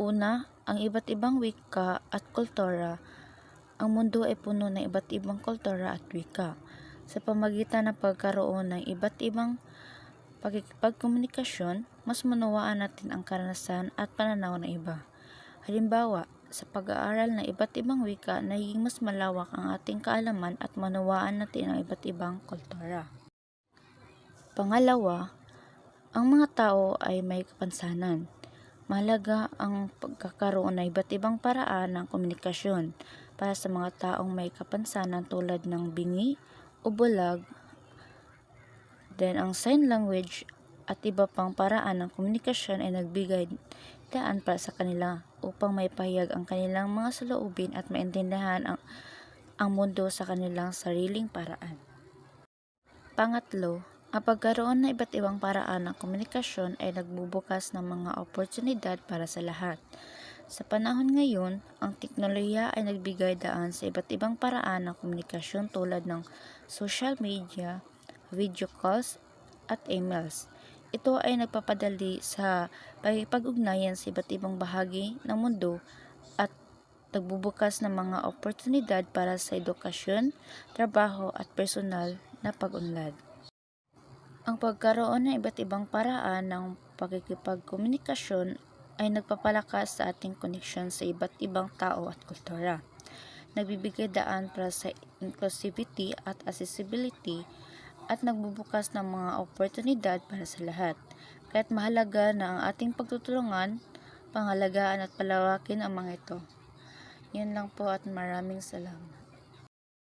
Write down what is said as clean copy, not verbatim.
Una, ang iba't ibang wika at kultura. Ang mundo ay puno ng iba't ibang kultura at wika. Sa pamagitan ng pagkaroon ng iba't ibang pakikipagkomunikasyon, mas manawaan natin ang karanasan at pananaw ng iba. Halimbawa, sa pag-aaral ng iba't ibang wika, naging mas malawak ang ating kaalaman at manawaan natin ang iba't ibang kultura. Pangalawa, ang mga tao ay may kapansanan. Mahalaga ang pagkakaroon ng iba't ibang paraan ng komunikasyon para sa mga taong may kapansanan tulad ng bingi o bulag. Then, ang sign language at iba pang paraan ng komunikasyon ay nagbigay daan para sa kanila upang maipahayag ang kanilang mga saloobin at maintindihan ang mundo sa kanilang sariling paraan. Pangatlo, ang pagkaroon ng iba't ibang paraan ng komunikasyon ay nagbubukas ng mga oportunidad para sa lahat. Sa panahon ngayon, ang teknolohiya ay nagbigay daan sa iba't ibang paraan ng komunikasyon tulad ng social media, video calls, at emails. Ito ay nagpapadali sa pakikipag-ugnayan sa iba't ibang bahagi ng mundo at nagbubukas ng mga oportunidad para sa edukasyon, trabaho at personal na pag-unlad. Ang pagkaroon ng iba't ibang paraan ng pakikipagkomunikasyon ay nagpapalakas sa ating koneksyon sa iba't ibang tao at kultura. Nagbibigay daan para sa inclusivity at accessibility at nagbubukas ng mga oportunidad para sa lahat. Kaya't mahalaga na ang ating pagtutulungan, pangalagaan at palawakin ang mga ito. Yan lang po at maraming salamat.